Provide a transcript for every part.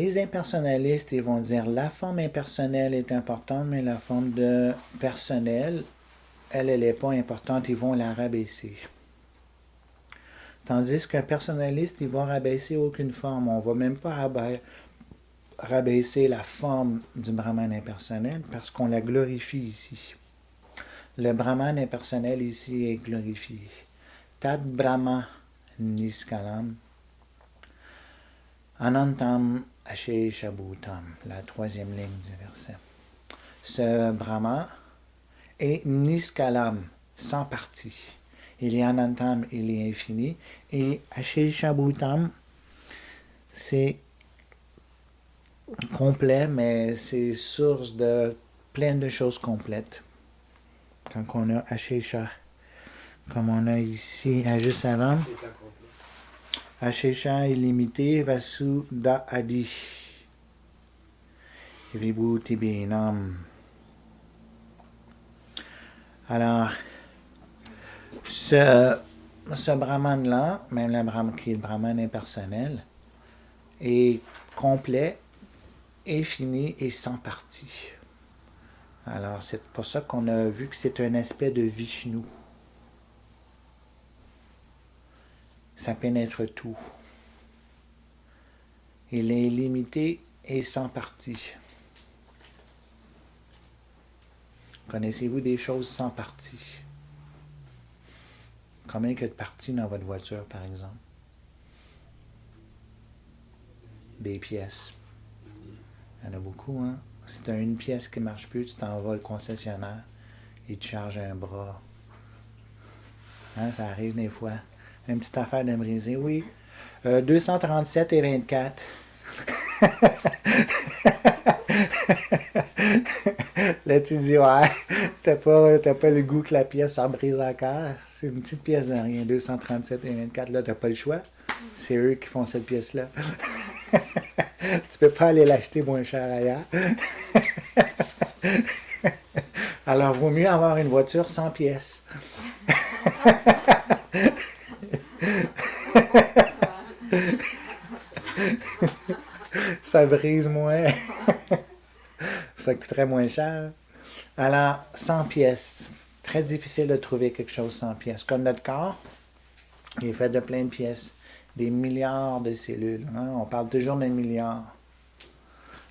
Les impersonnalistes, ils vont dire la forme impersonnelle est importante, mais la forme de personnelle, elle n'est pas importante, ils vont la rabaisser. Tandis qu'un personnaliste, il va rabaisser aucune forme. On ne va même pas rabaisser la forme du Brahman impersonnel parce qu'on la glorifie ici. Le Brahman impersonnel ici est glorifié. Tad Brahma Niskalam Anantam Ashesha Bhutam, la troisième ligne du verset. Ce Brahma est Niskalam, sans partie. Il est Anantam, il est infini. Et Ashesha Bhutam, c'est complet, mais c'est source de plein de choses complètes. Quand on a Ashesha, comme on a ici, juste avant, Ashesha illimité, Vasuda Adi, Vibhuti Binam. Alors, ce Brahman-là, même le Brahman qui est le Brahman impersonnel, est complet, infini et sans partie. Alors, c'est pour ça qu'on a vu que c'est un aspect de Vishnu. Ça pénètre tout. Il est illimité et sans partie. Connaissez-vous des choses sans partie? Combien il y a de parties dans votre voiture, par exemple? Des pièces. Il y en a beaucoup, hein? Si tu as une pièce qui ne marche plus, tu t'en vas au concessionnaire, il te charge un bras. Hein, ça arrive des fois. Une petite affaire de briser. Oui, 237 et 24. Là, tu dis, ouais, t'as pas le goût que la pièce s'en brise encore. C'est une petite pièce de rien, 237 et 24. Là, t'as pas le choix. C'est eux qui font cette pièce-là. Tu peux pas aller l'acheter moins cher ailleurs. Alors, vaut mieux avoir une voiture sans pièces. Ça brise moins. Ça coûterait moins cher. Alors, 100 pièces. Très difficile de trouver quelque chose sans pièces. Comme notre corps, il est fait de plein de pièces. Des milliards de cellules. Hein? On parle toujours d'un milliard.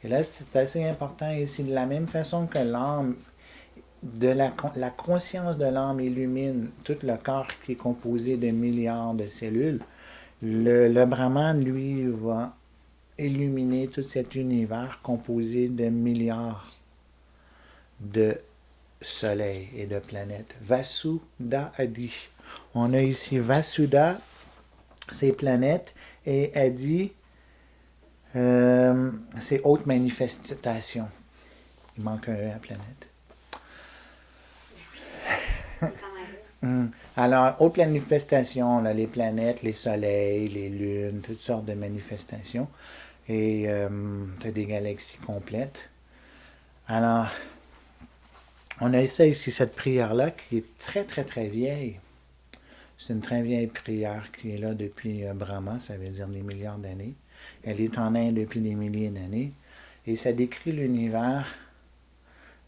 Et là, c'est assez important ici. De la même façon que l'âme, la conscience de l'âme illumine tout le corps qui est composé de milliards de cellules, le Brahman, lui, va illuminer tout cet univers composé de milliards de soleils et de planètes. Vasuda Adi. On a ici Vasuda, ces planètes, et Adi, c'est haute manifestation. Il manque un E à planète. Alors, haute manifestation, là, les planètes, les soleils, les lunes, toutes sortes de manifestations. Et tu as des galaxies complètes. Alors, on a ça ici, cette prière-là, qui est très, très, très vieille. C'est une très vieille prière qui est là depuis Brahma, ça veut dire des milliards d'années. Elle est en Inde depuis des milliers d'années. Et ça décrit l'univers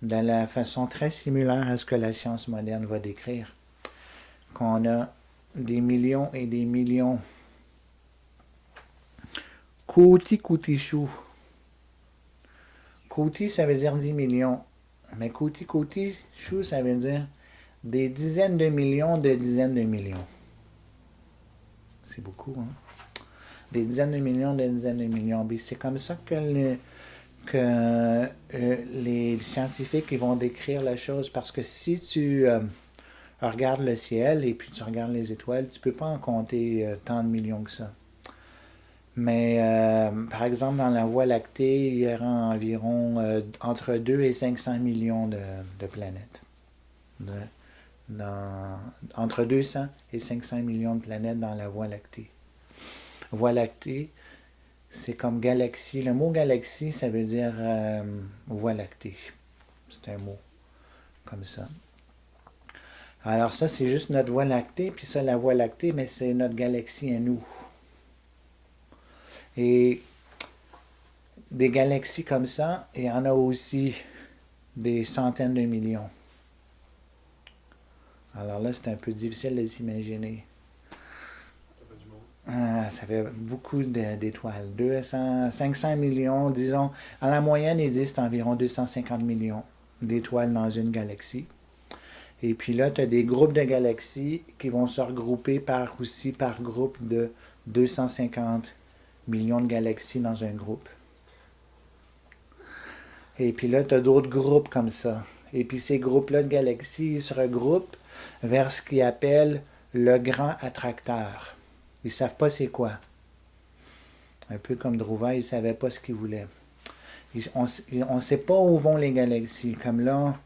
de la façon très similaire à ce que la science moderne va décrire. Qu'on a des millions et des millions. Koti Kotishu. Koti, ça veut dire 10 millions. Mais Koti Kotishu, ça veut dire des dizaines de millions de dizaines de millions. C'est beaucoup, hein? Des dizaines de millions de dizaines de millions. C'est comme ça que les scientifiques ils vont décrire la chose. Parce que si tu regardes le ciel et puis tu regardes les étoiles, tu ne peux pas en compter tant de millions que ça. Mais par exemple, dans la Voie lactée, il y aura environ entre 2 et 500 millions de planètes. Entre 200 et 500 millions de planètes dans la Voie lactée. Voie lactée, c'est comme galaxie. Le mot galaxie, ça veut dire Voie lactée. C'est un mot comme ça. Alors ça, c'est juste notre Voie lactée, puis ça, la Voie lactée, mais c'est notre galaxie à nous. Et des galaxies comme ça, il y en a aussi des centaines de millions. Alors là, c'est un peu difficile de s'imaginer. Ça fait beaucoup d'étoiles. 200, 500 millions, disons. À la moyenne, il existe environ 250 millions d'étoiles dans une galaxie. Et puis là, tu as des groupes de galaxies qui vont se regrouper aussi par groupe de 250 millions de galaxies dans un groupe. Et puis là, tu as d'autres groupes comme ça. Et puis ces groupes-là de galaxies, ils se regroupent vers ce qu'ils appellent le grand attracteur. Ils ne savent pas c'est quoi. Un peu comme Druva, ils ne savaient pas ce qu'ils voulaient. On ne sait pas où vont les galaxies. Comme là,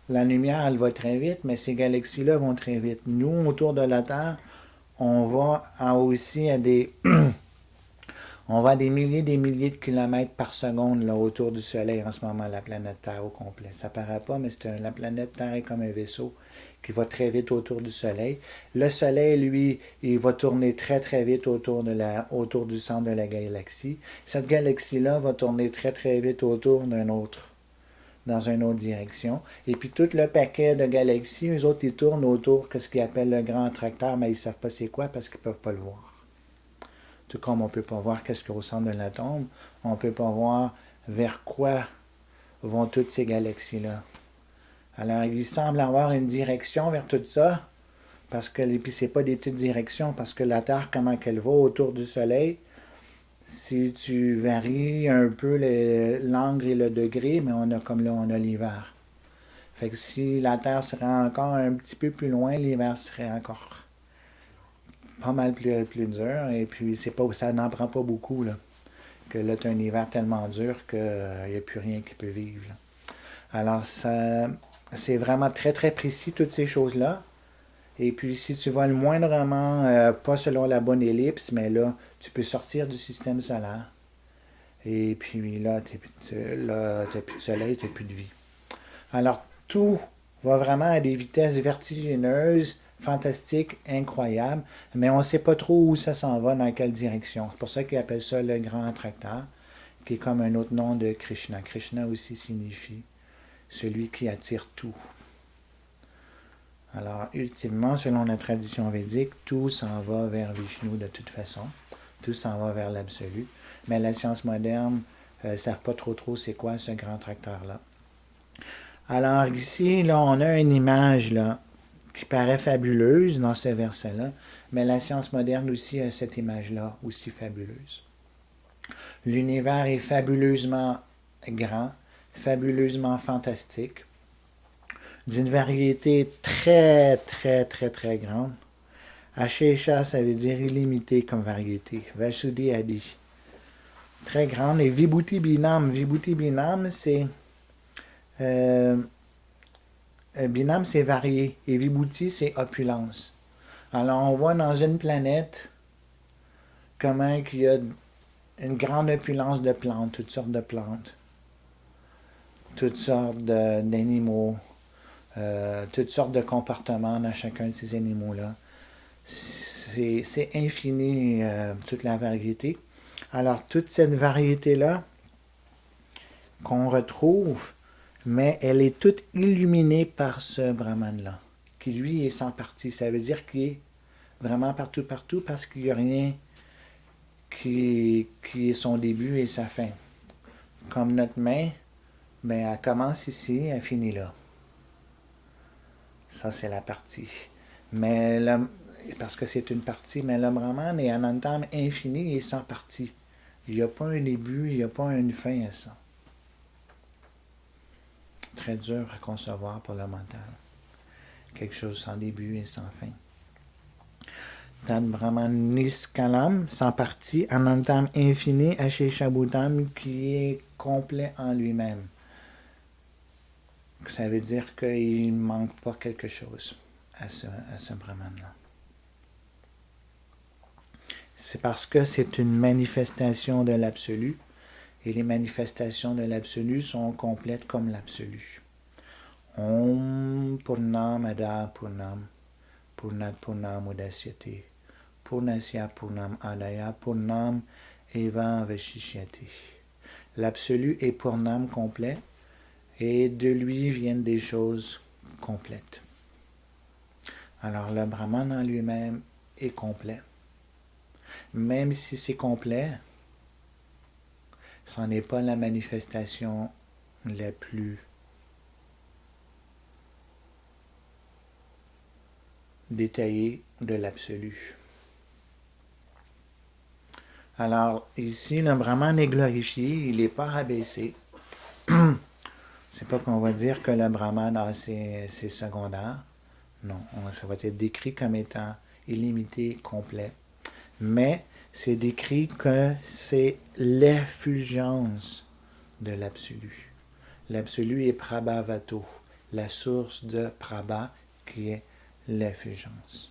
la lumière, elle va très vite, mais ces galaxies-là vont très vite. Nous, autour de la Terre, on va aussi à des... on va à des milliers de kilomètres par seconde là, autour du Soleil en ce moment, la planète Terre au complet. Ça paraît pas, mais la planète Terre est comme un vaisseau qui va très vite autour du Soleil. Le Soleil, lui, il va tourner très très vite autour du centre de la galaxie. Cette galaxie-là va tourner très très vite autour dans une autre direction. Et puis tout le paquet de galaxies, eux autres, ils tournent autour de ce qu'ils appellent le grand attracteur, mais ils ne savent pas c'est quoi parce qu'ils ne peuvent pas le voir. Tout comme on ne peut pas voir qu'est-ce qu'il y a au centre de l'atome, on ne peut pas voir vers quoi vont toutes ces galaxies-là. Alors, il semble avoir une direction vers tout ça, parce que, et puis c'est pas des petites directions, parce que la Terre, comment qu'elle va autour du Soleil, si tu varies un peu l'angle et le degré, mais on a comme là, on a l'hiver. Fait que si la Terre serait encore un petit peu plus loin, l'hiver serait encore pas mal plus dur. Et puis ça n'en prend pas beaucoup, là. Que là, tu as un hiver tellement dur qu'il n'y a plus rien qui peut vivre. Là. Alors, c'est vraiment très, très précis, toutes ces choses-là. Et puis, si tu voles moindrement, pas selon la bonne ellipse, mais là, tu peux sortir du système solaire. Et puis là, tu n'as plus de soleil, tu n'as plus de vie. Alors, tout va vraiment à des vitesses vertigineuses, fantastiques, incroyables, mais on ne sait pas trop où ça s'en va, dans quelle direction. C'est pour ça qu'ils appellent ça le grand attracteur, qui est comme un autre nom de Krishna. Krishna aussi signifie celui qui attire tout. Alors, ultimement, selon la tradition védique, tout s'en va vers Vishnu de toute façon. Tout s'en va vers l'absolu. Mais la science moderne ne savent pas trop c'est quoi ce grand attracteur-là. Alors ici, là, on a une image là, qui paraît fabuleuse dans ce verset-là, mais la science moderne aussi a cette image-là aussi fabuleuse. L'univers est fabuleusement grand, fabuleusement fantastique, d'une variété très, très, très, très grande. Ashesha, ça veut dire illimité comme variété. Vasudhi Adi. Très grande. Et Vibhuti Binam. Vibhuti Binam, c'est... Binam, c'est varié. Et Vibhuti, c'est opulence. Alors, on voit dans une planète comment il y a une grande opulence de plantes, toutes sortes de plantes, toutes sortes d'animaux, toutes sortes de comportements dans chacun de ces animaux-là. C'est infini, toute la variété. Alors, toute cette variété-là qu'on retrouve, mais elle est toute illuminée par ce Brahman-là, qui lui est sans partie. Ça veut dire qu'il est vraiment partout, parce qu'il n'y a rien qui est son début et sa fin. Comme notre main, ben, elle commence ici, elle finit là. Ça, c'est la partie. Mais parce que c'est une partie, mais le Brahman est un Anantam infini et sans partie. Il n'y a pas un début, il n'y a pas une fin à ça. Très dur à concevoir pour le mental. Quelque chose sans début et sans fin. Tad Brahman Niskalam, sans partie, Anantam infini, Asheshabhutam, qui est complet en lui-même. Ça veut dire qu'il ne manque pas quelque chose à ce Brahman-là. C'est parce que c'est une manifestation de l'absolu, et les manifestations de l'absolu sont complètes comme l'absolu. Om Purnamada Purnam Purnat Purnam Udasyate Purnasya Purnam Adaya Purnam Eva Vashishyate. L'absolu est Purnam complet, et de lui viennent des choses complètes. Alors le Brahman en lui-même est complet. Même si c'est complet, ce n'est pas la manifestation la plus détaillée de l'absolu. Alors ici, le Brahman est glorifié, il n'est pas rabaissé. C'est pas qu'on va dire que le Brahman a ses secondaires. Non, ça va être décrit comme étant illimité, complet. Mais c'est décrit que c'est l'effulgence de l'absolu. L'absolu est Prabhavato, la source de Prabha qui est l'effulgence.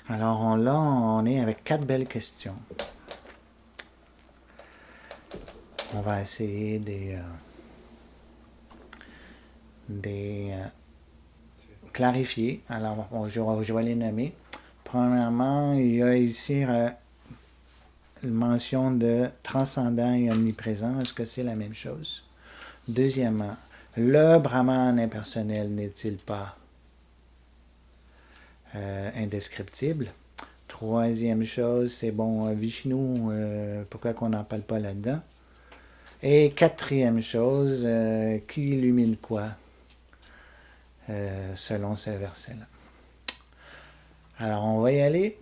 Alors là, on est avec 4 belles questions. On va essayer des clarifier. Alors, je vais les nommer. Premièrement, il y a ici mention de transcendant et omniprésent. Est-ce que c'est la même chose? Deuxièmement, le Brahman impersonnel n'est-il pas indescriptible? Troisième chose, c'est bon, Vishnu, pourquoi qu'on n'en parle pas là-dedans? Et quatrième chose, qui illumine quoi? Selon ce verset-là. Alors, on va y aller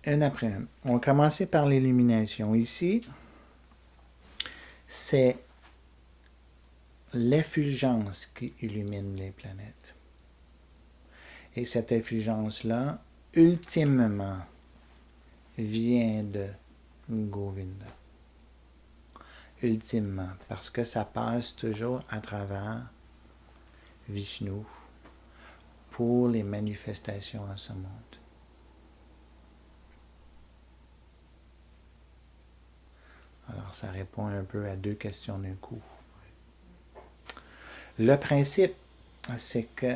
une après une. On va commencer par l'illumination. Ici, c'est l'effulgence qui illumine les planètes. Et cette effulgence-là, ultimement, vient de Govinda. Ultimement, parce que ça passe toujours à travers Vishnu pour les manifestations en ce monde. Alors, ça répond un peu à 2 questions d'un coup. Le principe, c'est que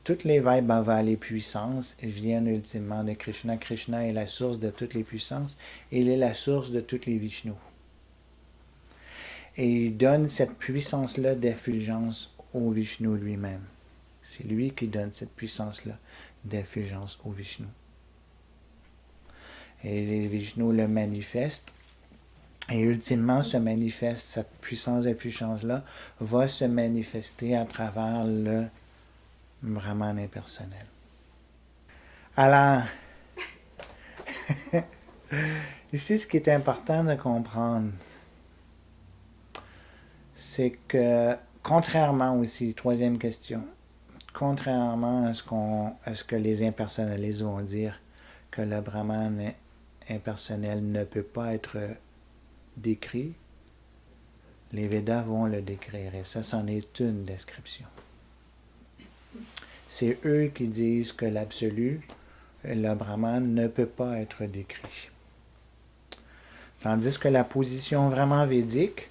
toutes les Vaibhavas, les puissances, viennent ultimement de Krishna. Krishna est la source de toutes les puissances et il est la source de toutes les Vishnus. Et il donne cette puissance-là d'effulgence au Vishnu lui-même. C'est lui qui donne cette puissance-là d'effulgence au Vishnu. Et les Vishnus le manifestent. Et ultimement, cette puissance d'effulgence-là va se manifester à travers le Brahman impersonnel. Alors, ici, ce qui est important de comprendre, c'est que, contrairement aussi, troisième question, contrairement à ce que les impersonnalistes vont dire, que le Brahman impersonnel ne peut pas être décrit, les Védas vont le décrire, et ça, c'en est une description. C'est eux qui disent que l'absolu, le Brahman, ne peut pas être décrit. Tandis que la position vraiment védique,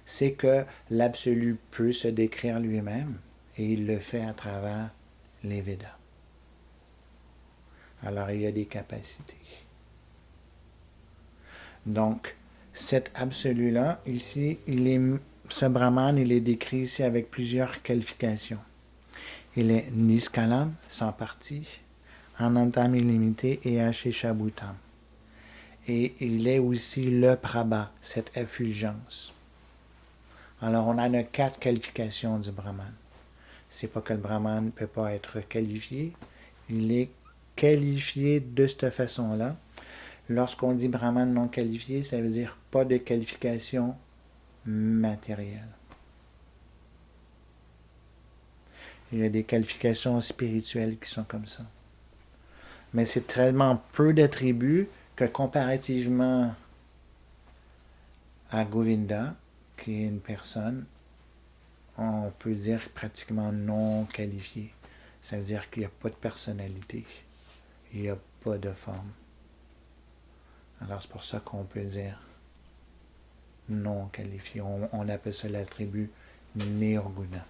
c'est que l'absolu peut se décrire lui-même, et il le fait à travers les Védas. Alors, il y a des capacités. Donc, cet absolu-là, ici, ce Brahman, il est décrit ici avec plusieurs qualifications. Il est Niskalam, sans parti, Anantam illimité et Asheshabhutam. Et il est aussi le Prabha, cette effulgence. Alors, on a 4 qualifications du Brahman. C'est pas que le Brahman ne peut pas être qualifié, il est qualifié de cette façon-là. Lorsqu'on dit Brahman non qualifié, ça veut dire pas de qualification matérielle. Il y a des qualifications spirituelles qui sont comme ça. Mais c'est tellement peu d'attributs que comparativement à Govinda, qui est une personne, on peut dire pratiquement non qualifiée. Ça veut dire qu'il n'y a pas de personnalité, il n'y a pas de forme. Alors c'est pour ça qu'on peut dire non qualifié. On appelle ça l'attribut Nirguna.